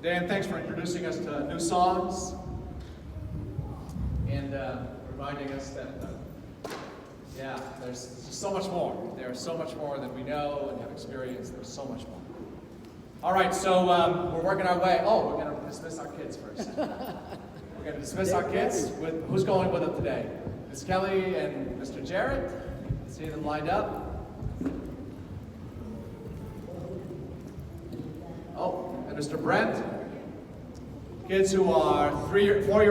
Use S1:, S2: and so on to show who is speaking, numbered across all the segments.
S1: Dan, thanks for introducing us to new songs and reminding us that, there's so much more. There's so much more that we know and have experienced. There's so much more. All right, so we're working our way. Oh, we're going to dismiss our kids first. We're going to dismiss our kids. Who's going with them today? Miss Kelly and Mr. Jarrett. See them lined up. Oh, and Mr. Brent. Kids who are 4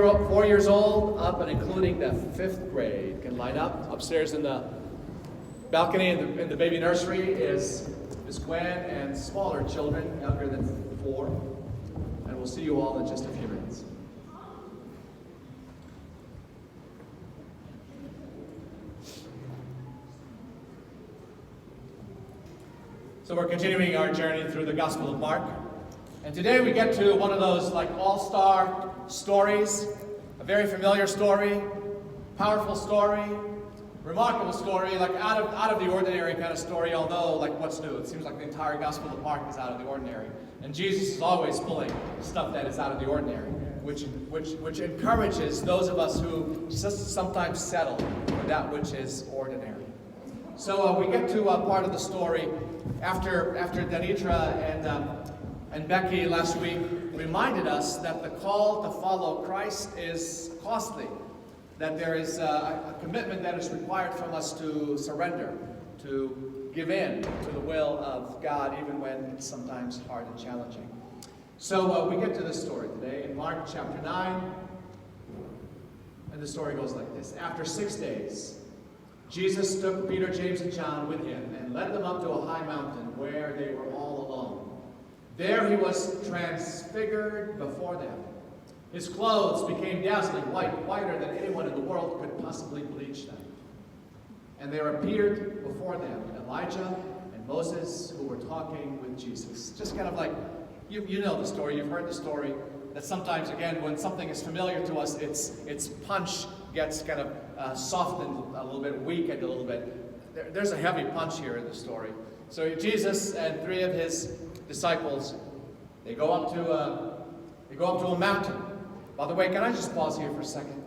S1: years old up and including the 5th grade can line up. Upstairs in the balcony in the baby nursery is Miss Gwen and smaller children younger than 4. And we'll see you all in just a few minutes. So we're continuing our journey through the Gospel of Mark. And today we get to one of those like all-star stories, a very familiar story, powerful story, remarkable story, like out of the ordinary kind of story, although like what's new? It seems like the entire Gospel of Mark is out of the ordinary. And Jesus is always pulling stuff that is out of the ordinary, which encourages those of us who just sometimes settle for that which is ordinary. So we get to part of the story after Danitra and Becky last week reminded us that the call to follow Christ is costly, that there is a commitment that is required from us to surrender, to give in to the will of God, even when it's sometimes hard and challenging. So we get to this story today in Mark chapter 9, and the story goes like this. After 6 days, Jesus took Peter, James, and John with him and led them up to a high mountain where they were all alone. There he was transfigured before them. His clothes became dazzling white, whiter than anyone in the world could possibly bleach them. And there appeared before them Elijah and Moses, who were talking with Jesus. Just kind of like, you know the story, you've heard the story, that sometimes, again, when something is familiar to us, its punch gets kind of softened a little bit, weakened a little bit. There's a heavy punch here in the story. So Jesus and 3 of his disciples, they go up to a mountain. By the way, can I just pause here for a second?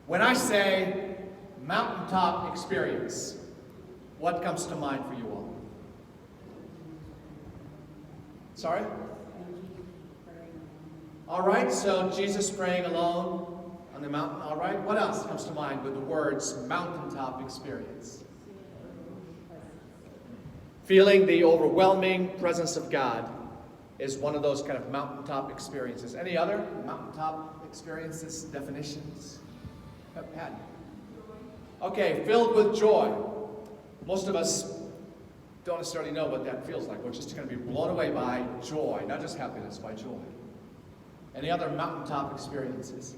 S1: When I say mountaintop experience, what comes to mind for you all? Sorry? All right, so Jesus praying alone on the mountain. All right, what else comes to mind with the words mountaintop experience? Feeling the overwhelming presence of God is one of those kind of mountaintop experiences. Any other mountaintop experiences, definitions? Pat? Okay, filled with joy. Most of us don't necessarily know what that feels like. We're just going to be blown away by joy, not just happiness, by joy. Any other mountaintop experiences?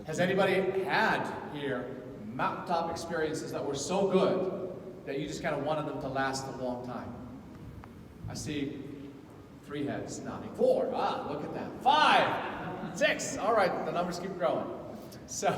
S1: Has anybody had here mountaintop experiences that were so good that you just kind of wanted them to last a long time? I see 3 heads nodding. 4, look at that. 5, 6, all right, the numbers keep growing. So,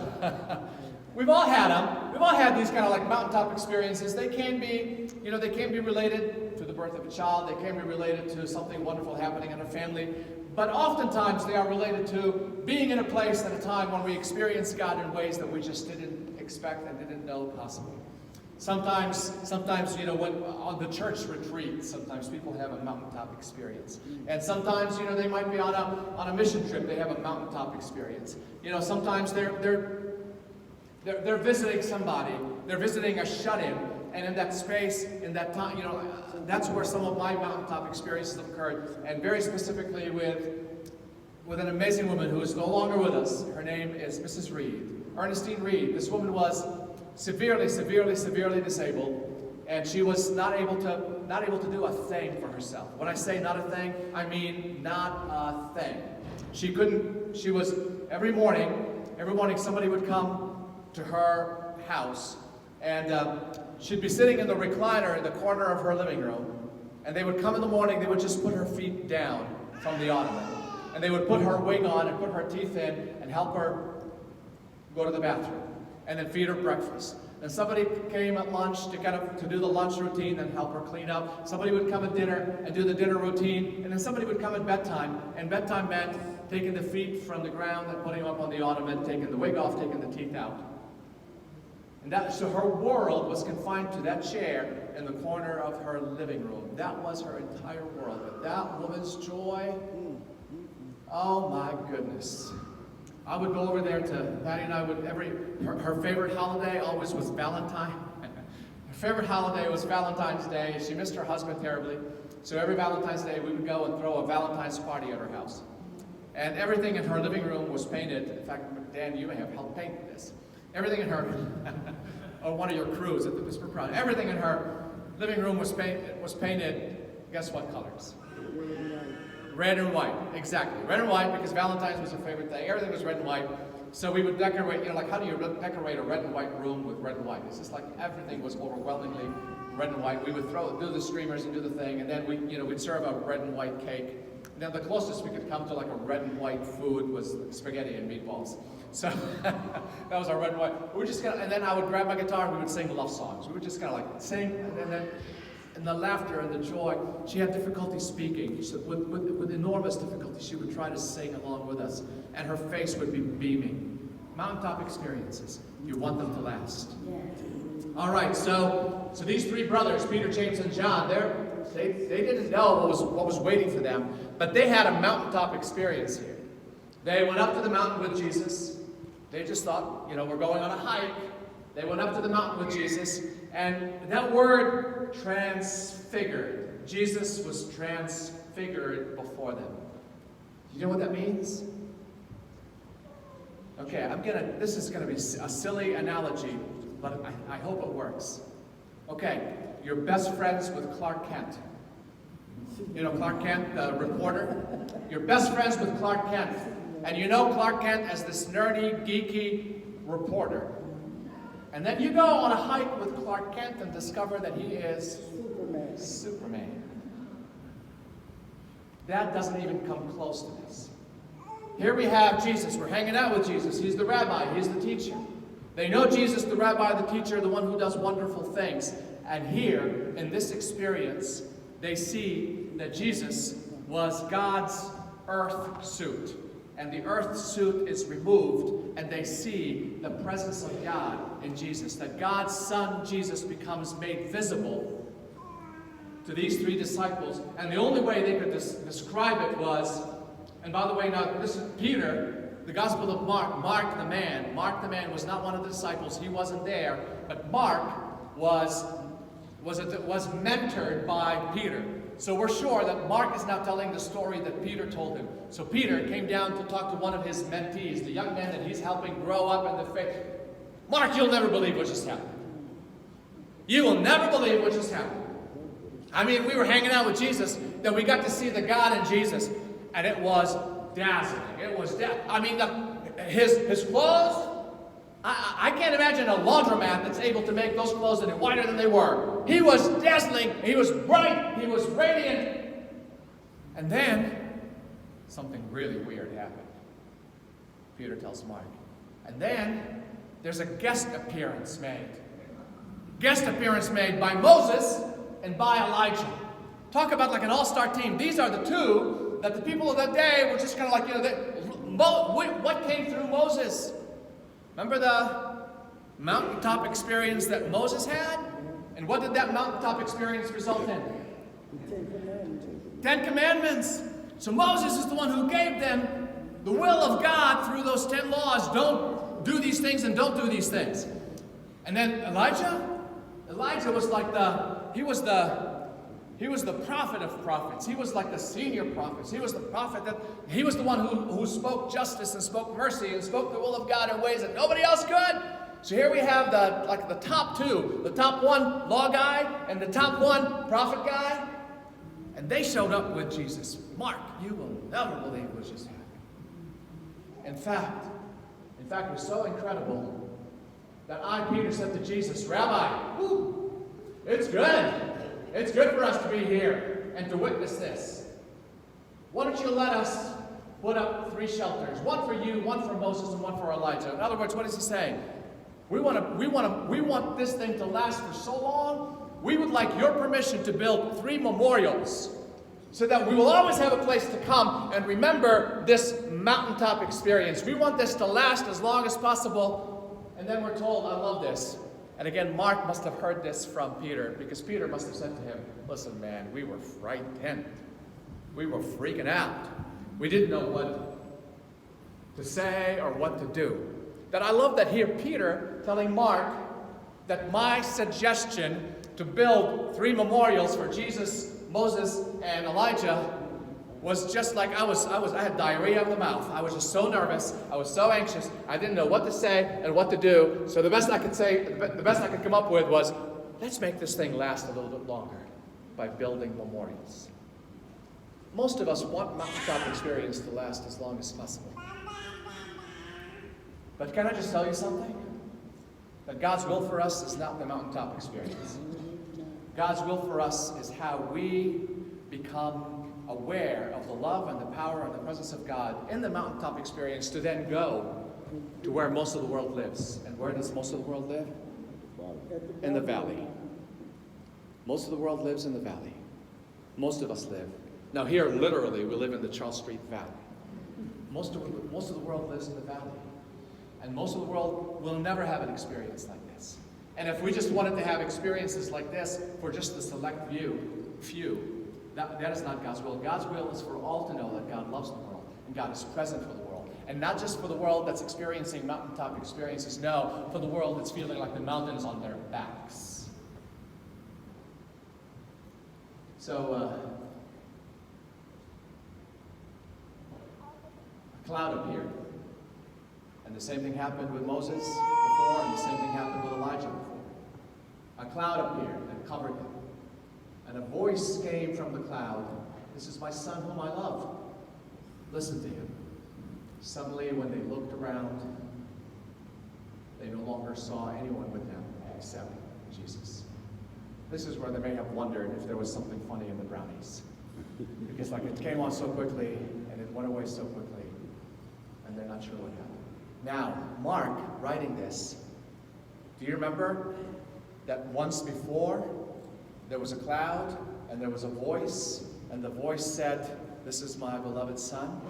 S1: we've all had them. We've all had these kind of like mountaintop experiences. They can be, they can be related to the birth of a child. They can be related to something wonderful happening in a family. But oftentimes they are related to being in a place at a time when we experience God in ways that we just didn't expect and didn't know possible. Sometimes, when on the church retreat, sometimes people have a mountaintop experience. And sometimes, they might be on a mission trip, they have a mountaintop experience. Sometimes they're visiting somebody, they're visiting a shut-in, and in that space, in that time, that's where some of my mountaintop experiences have occurred, and very specifically with an amazing woman who is no longer with us. Her name is Mrs. Reed, Ernestine Reed. This woman was severely disabled, and she was not able to do a thing for herself. When I say not a thing, I mean not a thing. She was every morning somebody would come to her house, and she'd be sitting in the recliner in the corner of her living room, and they would come in the morning, they would just put her feet down from the ottoman, and they would put her wig on and put her teeth in and help her go to the bathroom, and then feed her breakfast. And somebody came at lunch to do the lunch routine and help her clean up. Somebody would come at dinner and do the dinner routine. And then somebody would come at bedtime. And bedtime meant taking the feet from the ground and putting them up on the ottoman, taking the wig off, taking the teeth out. And so her world was confined to that chair in the corner of her living room. That was her entire world. But that woman's joy, oh my goodness. I would go over there to, Patty and I would, her favorite holiday always was Valentine. Her favorite holiday was Valentine's Day. She missed her husband terribly. So every Valentine's Day we would go and throw a Valentine's party at her house. And everything in her living room was painted. In fact, Dan, you may have helped paint this. Everything in her, or one of your crews at the Whisper Crown, everything in her living room was painted, guess what colors? Red and white, exactly. Red and white, because Valentine's was her favorite thing. Everything was red and white. So we would decorate, like how do you decorate a red and white room with red and white? It's just like everything was overwhelmingly red and white. We would do the streamers and do the thing, and then we'd serve a red and white cake. And then the closest we could come to like a red and white food was spaghetti and meatballs. So that was our red and white. We were just and then I would grab my guitar and we would sing love songs. We would just kind of like sing, and then and the laughter and the joy. She had difficulty speaking. So with enormous difficulty, she would try to sing along with us, and her face would be beaming. Mountaintop experiences. You want them to last. All right, so these three brothers, Peter, James, and John, they didn't know what was waiting for them, but they had a mountaintop experience here. They went up to the mountain with Jesus. They just thought, we're going on a hike. They went up to the mountain with Jesus, and that word, transfigured, Jesus was transfigured before them. You know what that means? Okay, this is gonna be a silly analogy, but I hope it works. Okay, you're best friends with Clark Kent. You know Clark Kent, the reporter? You're best friends with Clark Kent. And you know Clark Kent as this nerdy, geeky reporter. And then you go on a hike with Clark Kent and discover that he is Superman. That doesn't even come close to this. Here we have Jesus. We're hanging out with Jesus. He's the rabbi. He's the teacher. They know Jesus, the rabbi, the teacher, the one who does wonderful things. And here, in this experience, they see that Jesus was God's earth suit. And the earth suit is removed, and they see the presence of God in Jesus. That God's Son, Jesus, becomes made visible to these three disciples. And the only way they could describe it was, and by the way, now this is Peter, the Gospel of Mark, Mark the man. Mark the man was not one of the disciples. He wasn't there. But Mark was mentored by Peter. So we're sure that Mark is now telling the story that Peter told him. So Peter came down to talk to one of his mentees, the young man that he's helping grow up in the faith. Mark, you'll never believe what just happened. You will never believe what just happened. I mean, we were hanging out with Jesus, then we got to see the God in Jesus, and it was dazzling. It was his clothes. I can't imagine a laundromat that's able to make those clothes any whiter than they were. He was dazzling. He was bright. He was radiant. And then something really weird happened. Peter tells Mark. And then there's a guest appearance made. Guest appearance made by Moses and by Elijah. Talk about like an all-star team. These are the two that the people of that day were just kind of like, what came through Moses? Remember the mountaintop experience that Moses had? And what did that mountaintop experience result in? 10 Commandments. So Moses is the one who gave them the will of God through those 10 laws. Don't do these things and don't do these things. And then Elijah was like he was the prophet of prophets. He was like the senior prophets. He was the prophet he was the one who spoke justice and spoke mercy and spoke the will of God in ways that nobody else could. So here we have the top two, the top one law guy and the top one prophet guy. And they showed up with Jesus. Mark, you will never believe what just happened. In fact, it was so incredible that Peter, said to Jesus, Rabbi, it's good. It's good for us to be here and to witness this. Why don't you let us put up 3 shelters? One for you, one for Moses, and one for Elijah. In other words, what is he saying? We want this thing to last for so long. We would like your permission to build 3 memorials so that we will always have a place to come and remember this mountaintop experience. We want this to last as long as possible. And then we're told, I love this. And again, Mark must have heard this from Peter, because Peter must have said to him, listen, man, we were frightened. We were freaking out. We didn't know what to say or what to do. That I love that here Peter telling Mark that my suggestion to build 3 memorials for Jesus, Moses, and Elijah was just like I had diarrhea of the mouth. I was just so nervous. I was so anxious. I didn't know what to say and what to do. So the best I could come up with was, let's make this thing last a little bit longer by building memorials. Most of us want mountaintop experience to last as long as possible. But can I just tell you something? That God's will for us is not the mountaintop experience. God's will for us is how we become aware of the love and the power and the presence of God in the mountaintop experience to then go to where most of the world lives. And where does most of the world live? In the valley. Most of the world lives in the valley. Most of us live. Now here, literally, we live in the Charles Street Valley. Most of the world lives in the valley. And most of the world will never have an experience like this. And if we just wanted to have experiences like this for just the select few, that is not God's will. God's will is for all to know that God loves the world and God is present for the world. And not just for the world that's experiencing mountaintop experiences, no, for the world that's feeling like the mountain is on their backs. So, a cloud appeared. And the same thing happened with Moses before, and the same thing happened with Elijah before. A cloud appeared and covered them. And a voice came from the cloud, "This is my son whom I love. Listen to him." Suddenly, when they looked around, they no longer saw anyone with them except Jesus. This is where they may have wondered if there was something funny in the brownies. Because it came on so quickly, and it went away so quickly, and they're not sure what happened. Now, Mark, writing this, do you remember that once before, there was a cloud, and there was a voice, and the voice said, "This is my beloved son"?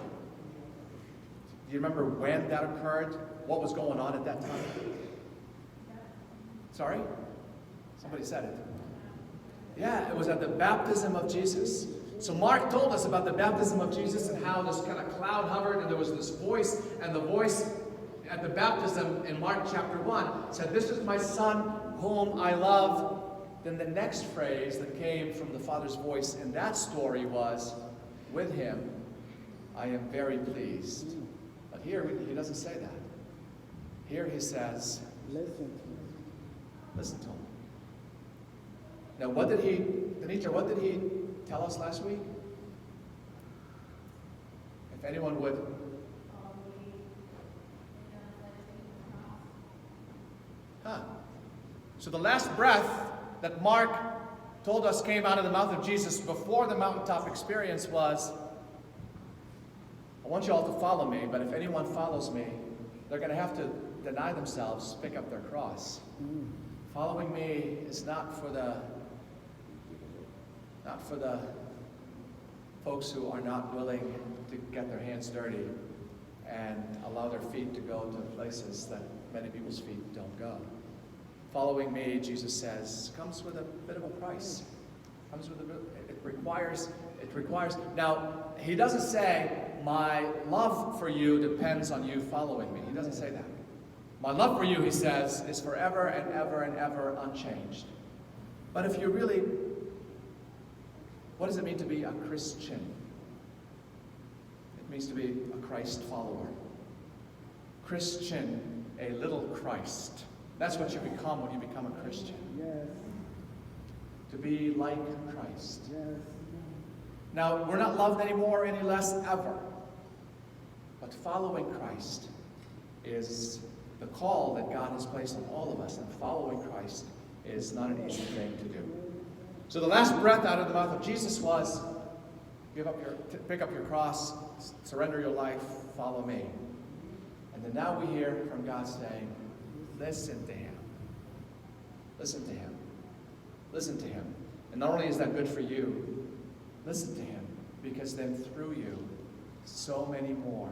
S1: Do you remember when that occurred? What was going on at that time? Sorry? Somebody said it. Yeah, it was at the baptism of Jesus. So Mark told us about the baptism of Jesus and how this kind of cloud hovered, and there was this voice, and the voice at the baptism in Mark chapter 1 said, "This is my son whom I love." Then the next phrase that came from the Father's voice in that story was, "With him I am very pleased." But here he doesn't say that. Here he says, listen to him. Now what did he tell us last week? If anyone would. So the last breath that Mark told us came out of the mouth of Jesus before the mountaintop experience was, "I want you all to follow me, but if anyone follows me, they're going to have to deny themselves, pick up their cross." Following me is not for the folks who are not willing to get their hands dirty and allow their feet to go to places that many people's feet don't go. Following me, Jesus says, comes with a bit of a price. It requires. Now, he doesn't say, "My love for you depends on you following me." He doesn't say that. "My love for you," he says, "is forever and ever and ever unchanged." But if you really, what does it mean to be a Christian? It means to be a Christ follower. Christian, a little Christ. That's what you become when you become a Christian.
S2: Yes.
S1: To be like Christ.
S2: Yes.
S1: Now, we're not loved anymore, any less, ever. But following Christ is the call that God has placed on all of us. And following Christ is not an easy thing to do. So the last breath out of the mouth of Jesus was, pick up your cross, surrender your life, follow me. And then now we hear from God saying, listen to him. Listen to him. Listen to him. And not only is that good for you, listen to him, because then through you, so many more,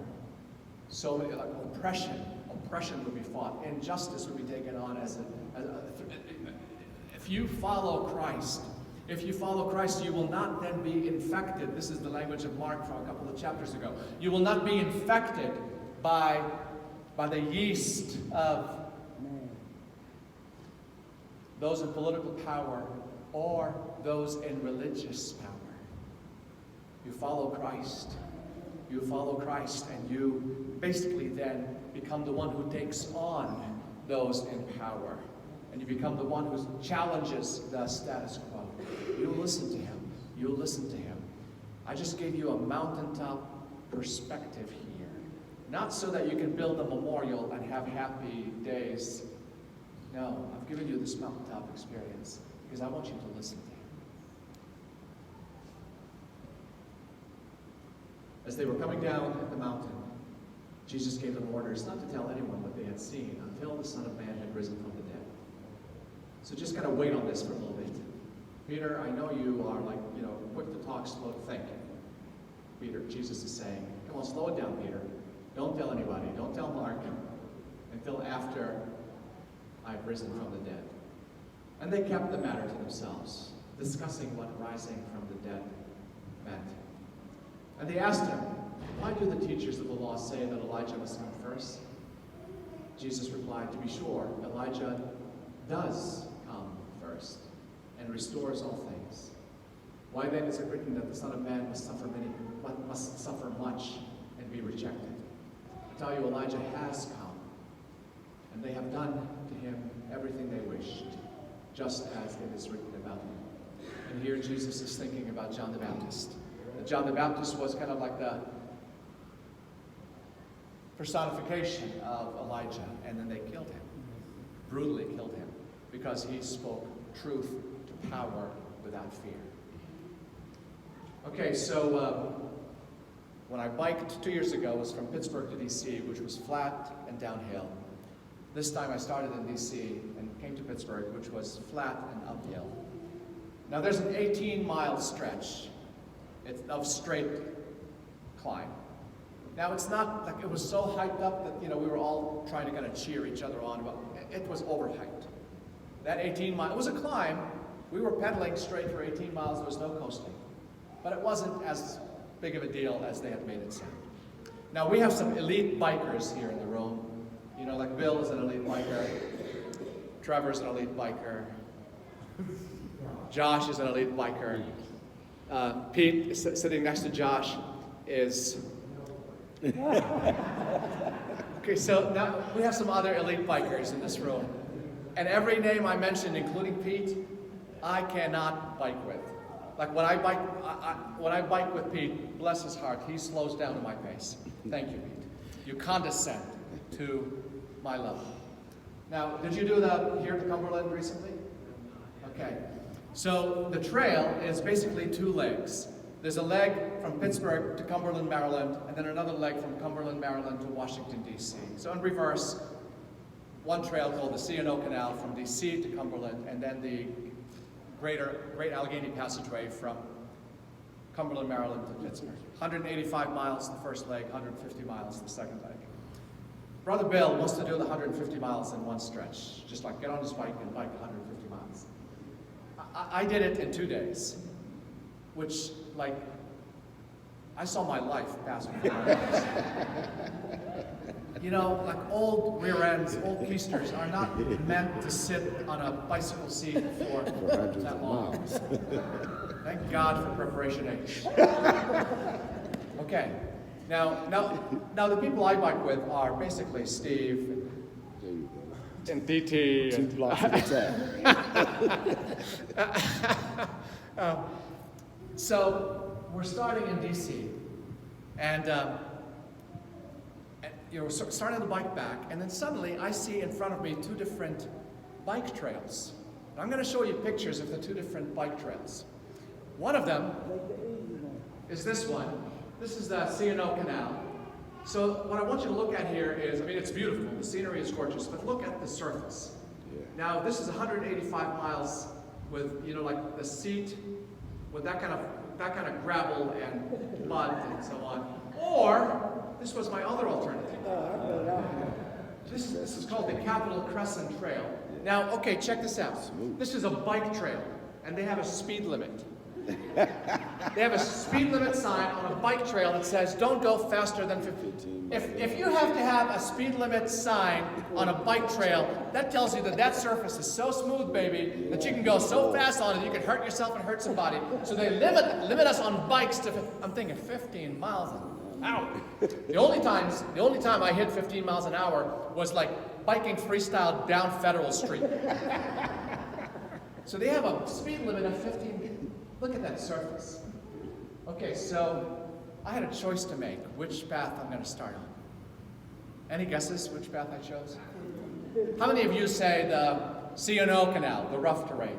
S1: so many, like oppression would be fought, injustice would be taken on if you follow Christ. If you follow Christ, you will not then be infected. This is the language of Mark from a couple of chapters ago. You will not be infected by the yeast of those in political power or those in religious power. You follow Christ. You follow Christ, and you basically then become the one who takes on those in power. And you become the one who challenges the status quo. You listen to him. You listen to him. I just gave you a mountaintop perspective here. Not so that you can build a memorial and have happy days. No, I've given you this mountaintop experience because I want you to listen to him. As they were coming down the mountain, Jesus gave them orders not to tell anyone what they had seen until the Son of Man had risen from the dead. So just kind of wait on this for a little bit. Peter, I know you are quick to talk, slow to think. Peter, Jesus is saying, come on, slow it down, Peter. Don't tell anybody. Don't tell Mark until after I've risen from the dead. And they kept the matter to themselves, discussing what rising from the dead meant. And they asked him, why do the teachers of the law say that Elijah must come first? Jesus replied, to be sure, Elijah does come first and restores all things. Why then is it written that the Son of Man must suffer much and be rejected? I tell you, Elijah has come, and they have done to him everything they wished, just as it is written about him. And here Jesus is thinking about John the Baptist. John the Baptist was kind of like the personification of Elijah, and then they killed him, brutally killed him, because he spoke truth to power without fear. Okay, so when I biked 2 years ago, it was from Pittsburgh to DC, which was flat and downhill. This time I started in DC and came to Pittsburgh, which was flat and uphill. Now there's an 18-mile stretch of straight climb. Now it's not like it was so hyped up that we were all trying to kind of cheer each other on. But it was overhyped. That 18 miles, it was a climb. We were pedaling straight for 18 miles. There was no coasting. But it wasn't as big of a deal as they had made it sound. Now we have some elite bikers here in the room. Like Bill is an elite biker. Trevor's an elite biker. Josh is an elite biker. Pete, sitting next to Josh, is... Okay, so now we have some other elite bikers in this room. And every name I mentioned, including Pete, I cannot bike with. Like when I bike with Pete, bless his heart, he slows down to my pace. Thank you, Pete. You condescend to my level. Now, did you do that here at Cumberland recently? Okay. So the trail is basically 2 legs. There's a leg from Pittsburgh to Cumberland, Maryland, and then another leg from Cumberland, Maryland to Washington, D.C. So in reverse, one trail called the C&O Canal from D.C. to Cumberland, and then the Great Allegheny Passageway from Cumberland, Maryland to Pittsburgh. 185 miles the first leg, 150 miles the second leg. Brother Bill wants to do the 150 miles in one stretch, just like get on his bike and bike 150 miles. I did it in 2 days, which, I saw my life pass before my eyes. Like old rear ends, old keisters are not meant to sit on a bicycle seat for that long. Thank God for Preparation H. Okay, now the people I bike with are basically Steve and DT.
S2: 2 blocks at a time.
S1: So we're starting in DC, and we're starting on the bike back, and then suddenly I see in front of me 2 different bike trails. And I'm going to show you pictures of the 2 different bike trails. One of them is this one. This is the C&O Canal. So what I want you to look at here is, I mean, it's beautiful. The scenery is gorgeous, but look at the surface.
S3: Yeah.
S1: Now, this is 185 miles with, you know, like the seat with that kind of gravel and mud and so on. Or this was my other alternative. This is called the Capitol Crescent Trail. Now, okay, check this out. This is a bike trail, and they have a speed limit. They have a speed limit sign on a bike trail that says, don't go faster than 50. If you have to have a speed limit sign on a bike trail, that tells you that that surface is so smooth, baby, that you can go so fast on it, you can hurt yourself and hurt somebody. So they limit us on bikes to, I'm thinking 15 miles an hour. The only time I hit 15 miles an hour was like biking freestyle down Federal Street. So they have a speed limit of 15. Look at that surface. Okay, so I had a choice to make, which path I'm going to start on. Any guesses which path I chose? How many of you say the C&O Canal, the rough terrain?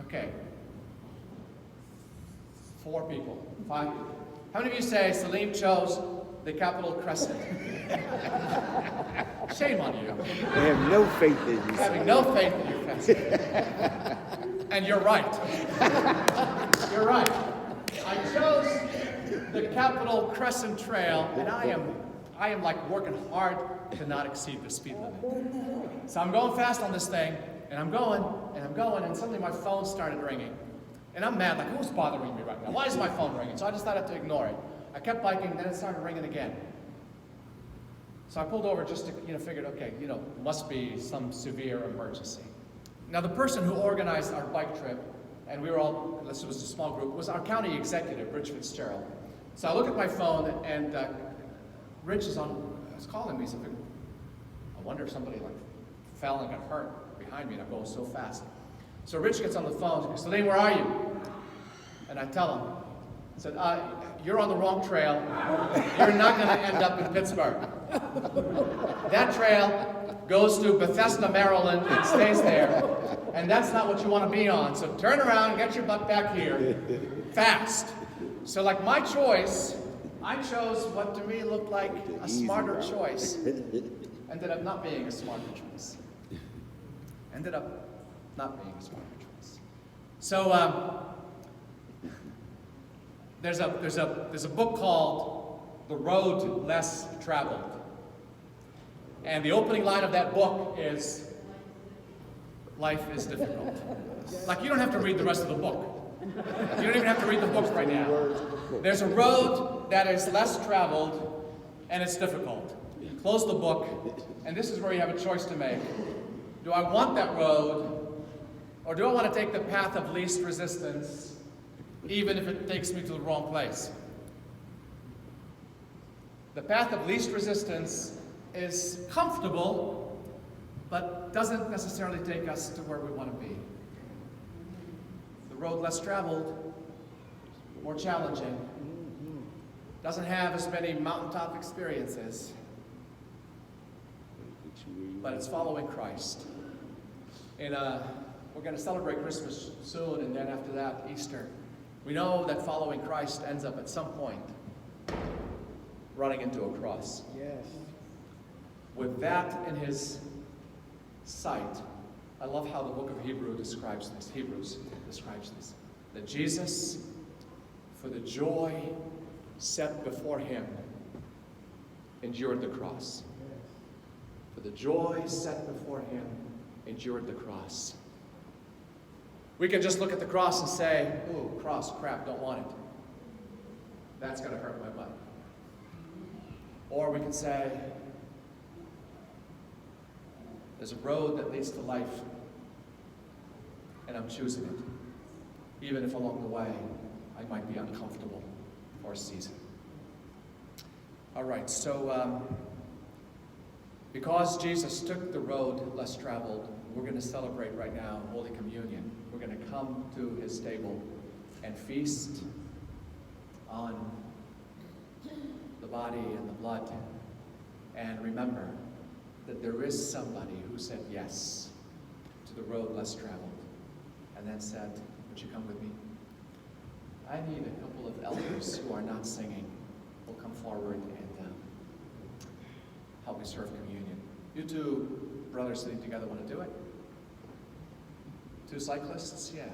S1: Okay. 4 people, 5 people. How many of you say Salim chose the Capitol Crescent? Shame on you.
S3: I have no faith in you.
S1: Having no faith in your crescent. And you're right. You're right. I chose the Capitol Crescent Trail, and I am like working hard to not exceed the speed limit. So I'm going fast on this thing, and I'm going, and suddenly my phone started ringing. And I'm mad, like, who's bothering me right now? Why is my phone ringing? So I decided to ignore it. I kept biking, then it started ringing again. So I pulled over just to, figured, okay, must be some severe emergency. Now, the person who organized our bike trip, and we were all, unless it was a small group, was our county executive, Rich Fitzgerald. So I look at my phone, and Rich is calling me something. I wonder if somebody fell and got hurt behind me, and I'm going so fast. So Rich gets on the phone, and says, Salim, where are you? And I tell him, I said, you're on the wrong trail. You're not going to end up in Pittsburgh. That trail goes to Bethesda, Maryland, and stays there. And that's not what you want to be on. So turn around and get your butt back here fast. So my choice, I chose what to me looked like a smarter choice. Ended up not being a smarter choice. Ended up not being a smarter choice. So there's a book called The Road Less Traveled. And the opening line of that book is, life is difficult. You don't have to read the rest of the book. You don't even have to read the book right now. There's a road that is less traveled, and it's difficult. Close the book, and this is where you have a choice to make. Do I want that road, or do I want to take the path of least resistance, even if it takes me to the wrong place? The path of least resistance is comfortable, but doesn't necessarily take us to where we want to be. The road less traveled, more challenging, doesn't have as many mountaintop experiences, but it's following Christ. And we're going to celebrate Christmas soon, and then after that, Easter. We know that following Christ ends up at some point running into a cross.
S2: Yes.
S1: With that in his sight, I love how the book of Hebrews describes this. That Jesus, for the joy set before him, endured the cross. For the joy set before him, endured the cross. We can just look at the cross and say, ooh, cross, crap, don't want it. That's going to hurt my butt. Or we can say, there's a road that leads to life, and I'm choosing it, even if along the way I might be uncomfortable for a season. All right, so because Jesus took the road less traveled, we're going to celebrate right now Holy Communion. We're going to come to his table and feast on the body and the blood, and remember that there is somebody who said yes to the road less traveled, and then said, would you come with me? I need a couple of elders who are not singing will come forward and how we serve communion. You two brothers sitting together want to do it? Two cyclists? Yeah.